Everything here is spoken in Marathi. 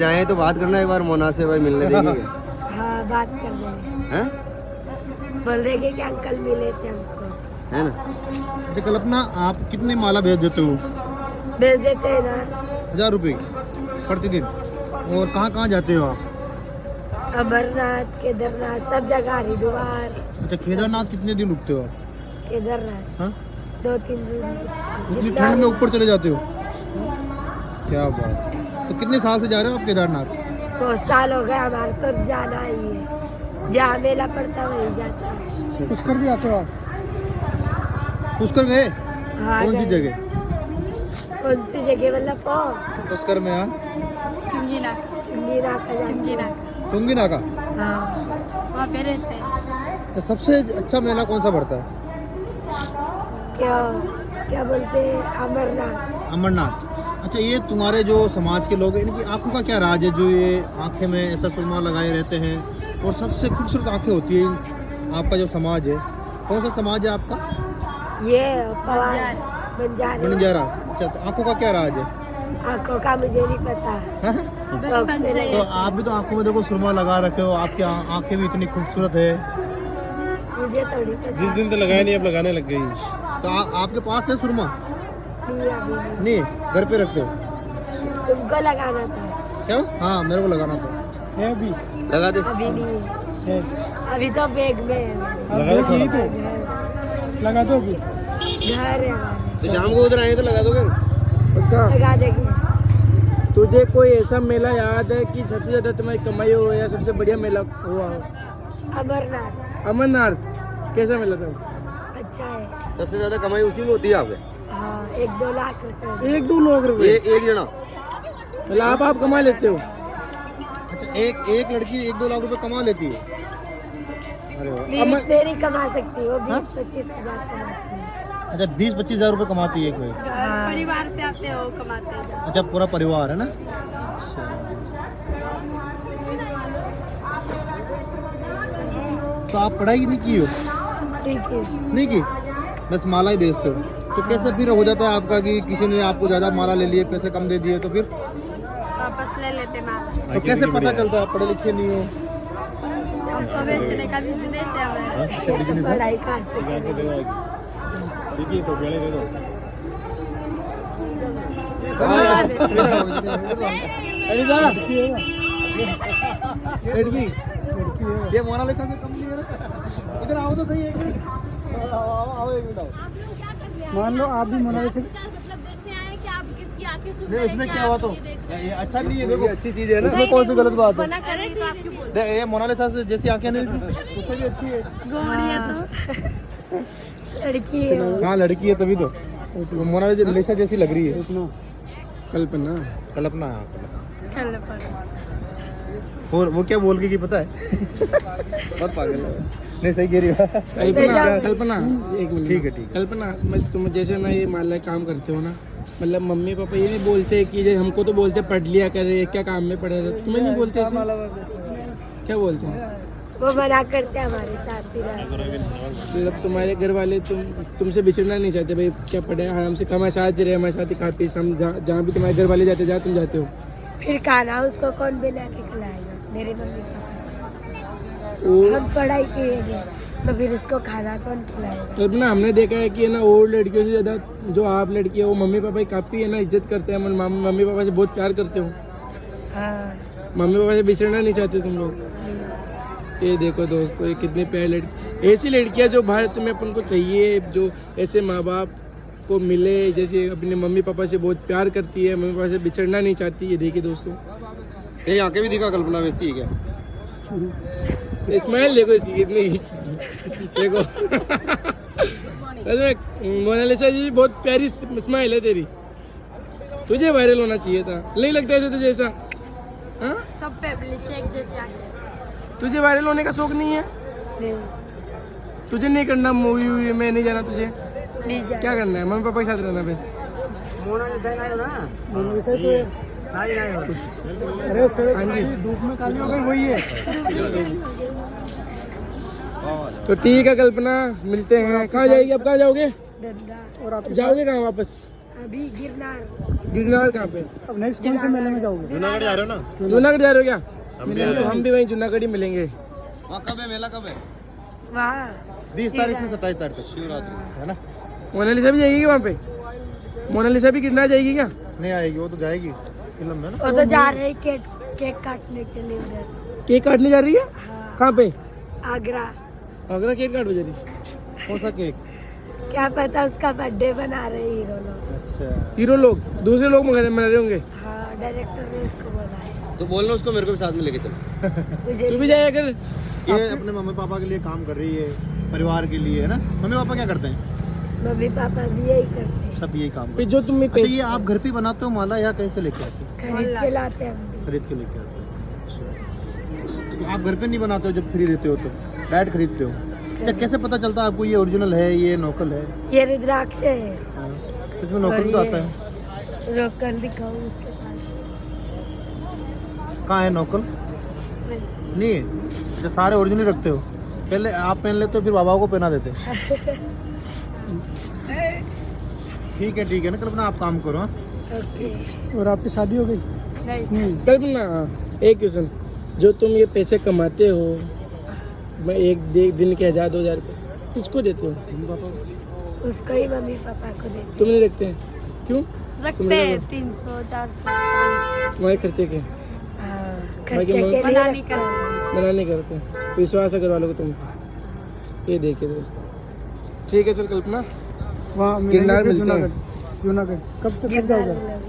जाए तो बात करना एक बार मोना से, भाई मिलने देंगे। हाँ बात कर देंगे। हैं? बोल देंगे कि अंकल मिले थे हमको, है ना? अच्छा कल्पना, आप कितनी माला भेज देते हो? भेज देते हैं ना। 1000 रुपये प्रतिदिन। और कहाँ कहाँ जाते हो आप? अमरनाथ, केदारनाथ, सब जगह, हरिद्वार। अच्छा केदारनाथ कितने दिन रुकते हो आप? केदारनाथ हाँ? 2-3 दिन। इतनी जितना ठंड में ऊपर चले जाते हो? क्या बात। तो कितने साल से जा रहे हो आप केदारनाथ? बहुत साल हो गए हमारे, तो जाना ही है। जहाँ मेला पड़ता वही जाता है। पुष्कर भी आते हो आप? पुष्कर गए? हाँ कौन सी गए। जगह? कौन सी जगह मतलब? पुष्कर में? हाँ चुंगी चुंगी नाका। हाँ वहाँ पे रहते हैं। तो सबसे अच्छा मेला कौन सा पड़ता है? क्या क्या बोलते हैं? अमरनाथ। अमरनाथ। अच्छा ये तुम्हारे जो समाज के लोग हैं, इनकी आंखों का क्या राज है जो ये आंखें में ऐसा सुरमा लगाए रहते हैं और सबसे खूबसूरत आंखें होती है? आपका जो समाज है, कौन सा समाज है आपका? ये पवार बंजारे। बंजारा। अच्छा तो आंखों का क्या राज है? आंखों का मुझे नहीं पता। शौक से नहीं। तो आप भी तो आंखों में देखो सुरमा लगा रखे हो, आपकी आंखें भी इतनी खूबसूरत है। मुझे थोड़ी पता। जिस दिन तो लगाया नहीं, अब लगाने लग गई। तो आपके पास है सुरमा? नहीं अभी नहीं। नहीं, घर पे रखते हो? तुमको लगाना था। क्या? हाँ मेरे को लगाना था। है अभी? लगा दे। अभी नहीं है। अभी तो बैग में है। लगा दो थोड़ा। घर लगा दो अभी। घर है हमारे। तो शाम को उधर आए तो लगा दोगे? लगा देंगे। तुझे कोई ऐसा मेला याद है कि सबसे ज्यादा तुम्हारी कमाई हो या सबसे बढ़िया मेला हुआ हो? अमरनाथ अमरनाथ कैसा मेला था? अच्छा है। सबसे ज्यादा कमाई उसी में होती है आपके? हाँ 1-2 लाख रुपए। 1-2 लाख रुपए एक जना? मतलब आप कमा लेते हो? अच्छा एक लड़की 1-2 लाख रुपए कमा लेती है? अरे वाह। मेरी कमा सकती है वो 20-25 हजार कमाती है। अच्छा 20-25 हजार रुपए कमाती है कोई? परिवार से आते हो कमाते हैं। अच्छा पूरा परिवार है ना? तो आप पढ़ाई नहीं की हो? ठीक है। नहीं की, बस माला ही बेचते हो? तो कैसे फिर हो जाता है आपका कि किसी ने आपको ज्यादा माला ले लिए, पैसे कम दे दिए, तो फिर वापस ले लेते माल। तो कैसे पता चलता है आप पढ़े लिखे नहीं हो? हमको बेचने का बिजनेस है हमारा। पढ़ाई कहाँ से करेंगे? लड़की ये मोनालिसा से कम नहीं है ना? इधर आओ तो सही एक मिनट। आओ एक मिनट आओ। मान लो आप भी मोनालिसा। नहीं इसमें क्या हुआ? तो ये अच्छा नहीं है, देखो अच्छी चीज है ना। इसमें कौन सी गलत बात है? मना करें तो आप क्यों बोल? ये मोनालिसा से जैसी आंखें नहीं थी, उससे भी अच्छी है। लड़की है वो। हाँ लड़की है तभी तो मोनालिसा जैसी लग रही है। कल्पना कल्पना। और वो क्या बोल गई पता है? बहुत पागल है। नहीं सही कह रही हो। कल्पना एक मिनट। ठीक है। कल्पना तुम जैसे ना ये मान लो काम करते हो ना, मतलब मम्मी पापा ये नहीं बोलते कि हमको तो बोलते पढ़ लिया करे, क्या काम में पढ़े रहे, तुम्हें नहीं बोलते ऐसे? क्या बोलते हैं? वो मना करते हैं हमारे साथ ही रहते। मतलब तुम्हारे घर वाले तुमसे बिछड़ना नहीं चाहते? भाई क्या पढ़े, आराम से हमारे साथ ही रहे, हमारे साथ ही खा पी, जहाँ भी तुम्हारे घर वाले जाते जहाँ तुम जाते हो। फिर खाना उसको कौन बना के खिलाएगा? मेरे मम्मी पापा। और हम पढ़ाई किए तो फिर उसको खाना कौन खिलाएगा? तब ना हमने देखा है कि है ना और लड़कियों से ज़्यादा जो आप लड़की है वो मम्मी पापा की काफ़ी है ना इज्जत करते हैं, मम्मी पापा से बहुत प्यार करते हो। हाँ मम्मी पापा से बिछड़ना नहीं चाहते तुम लोग। ये देखो दोस्तों, ये कितनी प्यारी लड़की, ऐसी लड़कियां जो भारत में अपन को चाहिए, जो ऐसे माँ बाप को मिले, जैसे अपने मम्मी पापा से बहुत प्यार करती है, मम्मी पापा से बिछड़ना नहीं चाहती। ये देखिए दोस्तों, तेरी आंखें भी दिखा कल्पना वैसी है क्या? स्माइल देखो इसकी कितनी, देखो मोनालिसा जी बहुत प्यारी स्माइल है तेरी। तुझे वायरल होना चाहिए था, नहीं लगता ऐसे तुझे ऐसा? हाँ सब पब्लिक एक जैसे आगे। तुझे वायरल होने का शौक नहीं है? नहीं तुझे नहीं करना मूवी में नहीं जाना तुझे? नहीं जा। क्या करना है? मम्मी पापा के साथ रहना बस। अरे सर हाँ जी, धूप में काली हो गई वही है। तो ठीक है कल्पना, मिलते हैं। कहाँ जाएगी अब? कहाँ जाओगे? धंधा। और आप जाओगे कहाँ वापस? अभी गिरनार गिरनार कहाँ पे? अब नेक्स्ट कौन से मेले में जाओगे? जूनागढ़ जा रहे हो ना? जूनागढ़ जा रहे हो क्या? तो हम भी वहीं जूनागढ़ ही मिलेंगे। वहाँ कब है मेला, कब है? वहाँ 20 तारीख से 27 तारीख तक शिवरात्रि है ना? मोनालिसा भी जाएगी क्या वहाँ पे? मोनालिसा भी गिरनार जाएगी क्या? नहीं आएगी, वो तो जाएगी फिल्म में ना। वो तो जा रहे केक केक काटने के लिए उधर। केक काटने जा रही है? हाँ, कहाँ पे? आगरा। आगरा केक काट जा रही? कौन सा केक? क्या पता, उसका बर्थडे बना रहे हीरो लोग। अच्छा, हीरो लोग, दूसरे लोग मना रहे होंगे। हाँ, डायरेक्टर ने उसको बोला है। तो बोलना उसको मेरे को भी साथ में लेके चल। मुझे तू भी जाए अगर। ये अपने मम्मी पापा के लिए काम कर रही है, परिवार के लिए है ना? मम्मी पापा क्या करते हैं? मम्मी पापा भी यही करते हैं, सब यही काम करते फिर जो तुम हैं। अच्छा, ये आप घर पे बनाते हो माला या कैसे लेके आते हो? खरीद के लाते हैं हम भी। खरीद के लेके आते हो? अच्छा, तो आप घर पे नहीं बनाते हो जब फ्री रहते हो तो डायरेक्ट खरीदते हो? अच्छा, कैसे पता चलता है आपको ये ओरिजिनल है ये नकल है? ये रुद्राक्ष है। हाँ, इसमें नकल भी तो आता है। रोकल दिखाओ उसके पास। कहाँ है नकल? नहीं है? अच्छा, सारे ओरिजिनल रखते हो? पहले आप पहन लेते हो फिर बाबा को पहना देते? ठीक है ना, कल्पना आप काम करो। हाँ, ओके। और आपकी शादी हो गई? नहीं, कल्पना, एक क्वेश्चन, जो तुम ये पैसे कमाते हो, मैं एक दिन के 1000-2000 रुपये किसको देते हो? उसको ही मम्मी पापा को देते तुम नहीं रखते हैं? क्यों? रखते हैं 300 400 500। तुम्हारे खर्चे के खर्चे के लिए बनाने रखते हैं। मना नहीं करते, विश्वास है घर वालों को तुम। ये देखिए दोस्तों, ठीक है चल कल्पना, वहाँ गिरनार मिलेंगे मिलते हैं। जूनागढ़। जूनागढ़ कब तक जाओगे? गिरनार